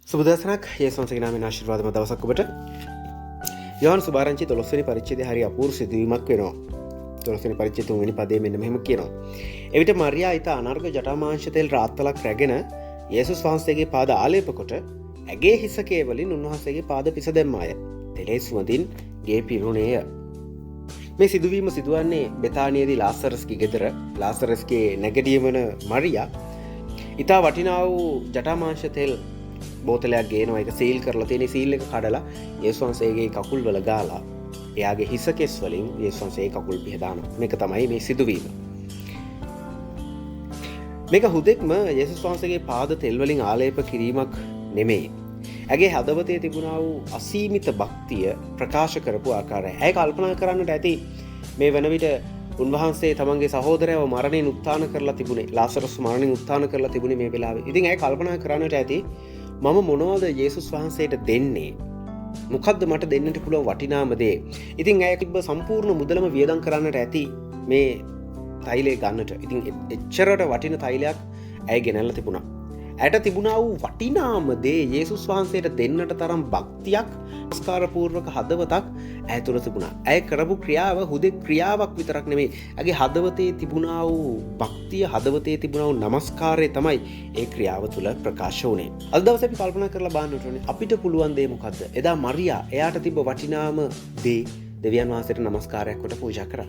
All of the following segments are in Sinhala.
සුබදසනක් යේසුන්ගේ නාමයෙන් ආශිර්වාදමත් දවසක් ඔබට. යෝහන් සුභාරංචි 12 වෙනි පරිච්ඡේදයේ හරි අපූර්ව සිදුවීමක් වෙනවා. 12 වෙනි පරිච්ඡේදයේ 3 වෙනි පදයේ මෙන්න මෙහෙම කියනවා. එවිට මරියා ඊට අනර්ග ජටාමාංශ තෙල් රාත්තලක් රැගෙන යේසුස් වහන්සේගේ පාද ආලේප කොට ඇගේ හිස කේවලින් උන්වහන්සේගේ පාද පිස දැම්මාය. තෙලේ සුවඳින් ගේ පිරුණේය. මේ සිදුවීම සිදුවන්නේ බෙතානියේදී ලාසරස්ගේ ගෙදර. ලාසරස්ගේ නැගඩිය වන මරියා ඊට වටිනා වූ ජටාමාංශ තෙල් බෝතලයක් ගේනවා. ඒක සීල් කරලා තියෙන සීල් එක කඩලා යේසුස් වහන්සේගේ කකුල් වල ගාලා එයාගේ හිස කෙස් වලින් යේසුස් වහන්සේගේ කකුල් පිහ දානවා. මේක තමයි මේ සිදුවීම. මේක හුදෙක්ම යේසුස් වහන්සේගේ පාද තෙල් වලින් ආලේප කිරීමක් නෙමෙයි. ඇගේ හදවතේ තිබුණා වූ අසීමිත භක්තිය ප්‍රකාශ කරපු ආකාරය. ඇය කල්පනා කරන්නට ඇති මේ වෙන විට උන්වහන්සේ තමන්ගේ සහෝදරයව මරණයෙන් උත්ථාන කරලා තිබුණේ. ලාසරස් මරණයෙන් උත්ථාන කරලා තිබුණේ මේ වෙලාවේ. ඉතින් ඇය කල්පනා කරන්නට ඇති මම මොනවද යේසුස් වහන්සේට දෙන්නේ? මොකද්ද මට දෙන්නට පුළුවන් වටිනාම දේ? ඉතින් ඇය තිබ්බ සම්පූර්ණ මුදලම වියදම් කරන්නට ඇති මේ තෛලය ගන්නට. ඉතින් එච්චරට වටින තෛලයක් ඇය ගෙනල්ලා තිබුණා. ඇයට තිබුණා වූ වටිනාම දේ යේසුස් වහන්සේට දෙන්නට තරම් භක්තියක්, නමස්කාරපූර්වක හදවතක් ඇය තුළ තිබුණා. ඇය කරපු ක්‍රියාව හුදෙක් ක්‍රියාවක් විතරක් නෙමෙයි. ඇගේ හදවතේ තිබුණා වූ භක්තිය, හදවතේ තිබුණා වූ නමස්කාරය තමයි ඒ ක්‍රියාව තුළ ප්‍රකාශ වුණේ. අද දවසේ අපි කල්පනා කරලා බලන්න ඕනේ අපිට පුළුවන් දේ මොකද්ද? එදා මරියා එයාට තිබ්බ වටිනාම දේ දෙවියන් වහන්සේට නමස්කාරයක් කොට පූජා කරා.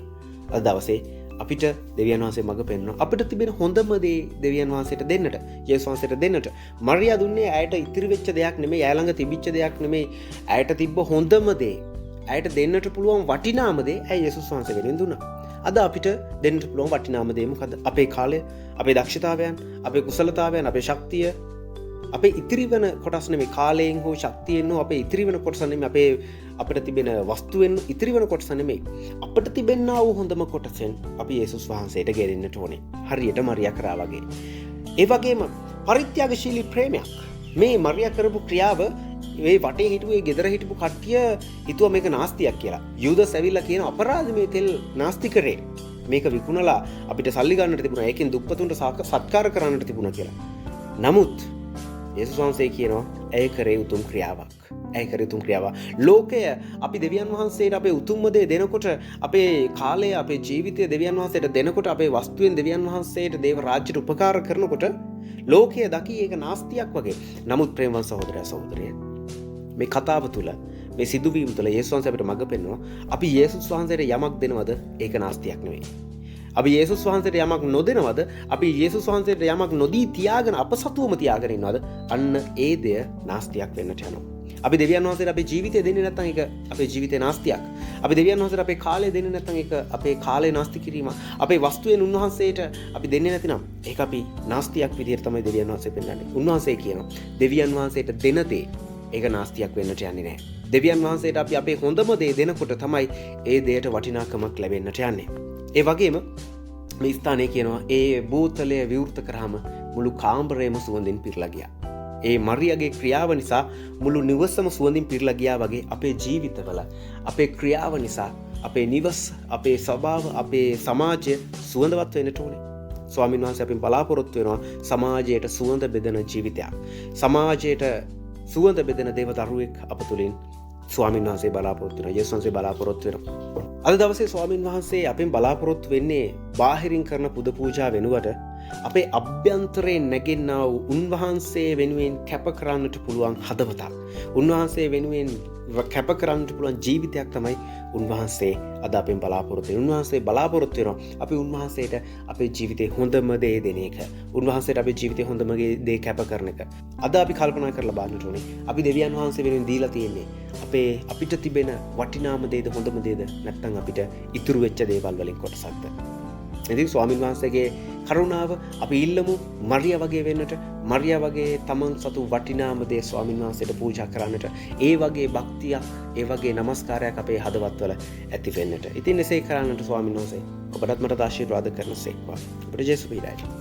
අද දවසේ අපිට දෙවියන් වහන්සේ මඟ පෙන්වනවා. අපිට තිබෙන හොඳම දේ දෙවියන් වහන්සේට දෙන්නට, යේසුස් වහන්සේට දෙන්නට. මරියා දුන්නේ ඇයට ඉතිරි වෙච්ච දෙයක් නෙමෙයි, ඇය ළඟ තිබිච්ච දෙයක් නෙමෙයි. ඇයට තිබ්බ හොඳම දේ, ඇයට දෙන්නට පුළුවන් වටිනාම දේ ඇය යේසුස් වහන්සේ වෙනුවෙන් දුන්නා. අද අපිට දෙන්නට පුළුවන් වටිනාම දේ මොකද්ද? අපේ කාලය, අපේ දක්ෂතාවයන්, අපේ කුසලතාවයන්, අපේ ශක්තිය, අපේ ඉතිරි වෙන කොටස් නෙමෙයි. කාලයෙන් හෝ ශක්තියෙන් හෝ අපේ ඉතිරි වෙන කොටස නෙමෙයි. අපිට තිබෙන වස්තුවෙන් ඉතිරි වෙන කොටස නෙමෙයි. අපිට තිබෙනා වූ හොඳම කොටසෙන් අපි යේසුස් වහන්සේට ගෙනෙන්නට ඕනේ. හරියට මරියා කරා වගේ. ඒ වගේම පරිත්‍යාගශීලී ප්‍රේමයක්. මේ මරියා කරපු ක්‍රියාව මේ වටේ හිටපු ඒ ගෙදර හිටපු කට්ටිය හිතුවා මේක නාස්තියක් කියලා. යූදස් ඇවිල්ලා කියන අපරාධ මේ තෙල් නාස්ති කරේ. මේක විකුණලා අපිට සල්ලි ගන්නට තිබුණා. ඒකෙන් දුප්පතුන්ට සත්කාර කරන්නට තිබුණා කියලා. නමුත් යේසුස් වහන්සේ කියනවා ඇය කරේ උතුම් ක්‍රියාවක්. ඇය කරේ උතුම් ක්‍රියාවක්. ලෝකය අපි දෙවියන් වහන්සේට අපේ උතුම්ම දේ දෙනකොට, අපේ කාලය, අපේ ජීවිතය දෙවියන් වහන්සේට දෙනකොට, අපේ වස්තුවෙන් දෙවියන් වහන්සේට දේව රාජ්‍යට උපකාර කරනකොට ලෝකය දකි ඒක නාස්තියක් වගේ. නමුත් ප්‍රේමවත් සහෝදරයා සහෝදරිය, මේ කතාව තුළ, මේ සිදුවීම තුළ යේසුස් වහන්සේ අපිට මඟ පෙන්වනවා. අපි යේසුස් වහන්සේට යමක් දෙනවද ඒක නාස්තියක් නෙවෙයි. අපි යේසුස් වහන්සේට යමක් නොදෙනවද, අපි යේසුස් වහන්සේට යමක් නොදී තියාගෙන අප සතුවම තියාගෙන ඉන්නවද, අන්න ඒ දෙය නාස්තියක් වෙන්නට යනවා. අපි දෙවියන් වහන්සේට අපේ ජීවිතය දෙන්නේ නැත්නම් ඒක අපේ ජීවිතේ නාස්තියක්. අපි දෙවියන් වහන්සේට අපේ කාලය දෙන්නේ නැත්නම් ඒක අපේ කාලේ නාස්ති කිරීම. අපේ වස්තුවෙන් උන්වහන්සේට අපි දෙන්නේ නැතිනම් ඒක අපි නාස්තියක් විදිහට තමයි දෙවියන් වහන්සේ පෙන්වන්නේ. උන්වහන්සේ කියනවා දෙවියන් වහන්සේට දෙන දේ ඒක නාස්තියක් වෙන්නට යන්නේ නැහැ. දෙවියන් වහන්සේට අපි අපේ හොඳම දේ දෙනකොට තමයි ඒ දෙයට වටිනාකමක් ලැබෙන්නට යන්නේ. ඒ වගේම මේ ස්ථානයේ කියනවා ඒ බෝතලය විවෘත කරාම මුළු කාමරයම සුවඳින් පිරලා ගියා. ඒ මරියාගේ ක්‍රියාව නිසා මුළු නිවසම සුවඳින් පිරලා ගියා වගේ අපේ ජීවිතවල අපේ ක්‍රියාව නිසා අපේ නිවස, අපේ ස්වභාව, අපේ සමාජය සුවඳවත් වෙන්නට ඕනේ. ස්වාමීන් වහන්සේ අපෙන් බලාපොරොත්තු වෙනවා සමාජයට සුවඳ බෙදෙන ජීවිතයක්. සමාජයට සුවඳ බෙදෙන දේව දරුවෙක් අප තුළින් ස්වාමීන් වහන්සේ බලාපොරොත්තු වෙනවා. යේසුස් වහන්සේ බලාපොරොත්තු වෙනවා. අද දවසේ ස්වාමීන් වහන්සේ අපෙන් බලාපොරොත්තු වෙන්නේ බාහිරින් කරන පුද පූජා වෙනුවට අපේ අභ්‍යන්තරයෙන් නැගෙන්නා වූ උන්වහන්සේ වෙනුවෙන් කැප කරන්නට පුළුවන් හදවතක්. උන්වහන්සේ වෙනුවෙන් කැප කරන්නට පුළුවන් ජීවිතයක් තමයි උන්වහන්සේ අද අපෙන් බලාපොරොත්තු වෙන්නේ. උන්වහන්සේ බලාපොරොත්තු වෙනවා අපි උන්වහන්සේට අපේ ජීවිතේ හොඳම දේ දෙන එක. උන්වහන්සේට අපේ ජීවිතේ හොඳම දේ කැප කරන එක. අද අපි කල්පනා කරලා බලන්න ඕනේ. අපි දෙවියන් වහන්සේ වෙනුවෙන් දීලා තියෙන්නේ අපිට තිබෙන වටිනාම දේද, හොඳම දේද, නැත්නම් අපිට ඉතුරු වෙච්ච දේවල් වලින් කොටසක්ද? ඉතින් ස්වාමීන් වහන්සේගේ කරුණාව අපි ඉල්ලමු මරියා වගේ වෙන්නට. මරියා වගේ තමන් සතු වටිනාම දේ ස්වාමීන් වහන්සේට පූජා කරන්නට. ඒ වගේ භක්තියක්, ඒ වගේ නමස්කාරයක් අපේ හදවත්වල ඇති වෙන්නට. ඉතින් එසේ කරන්නට ස්වාමීන් වහන්සේ ඔබටත් මට ආශිර්වාද කරනසේක්වා. අපට ජේසුස් පිටයි.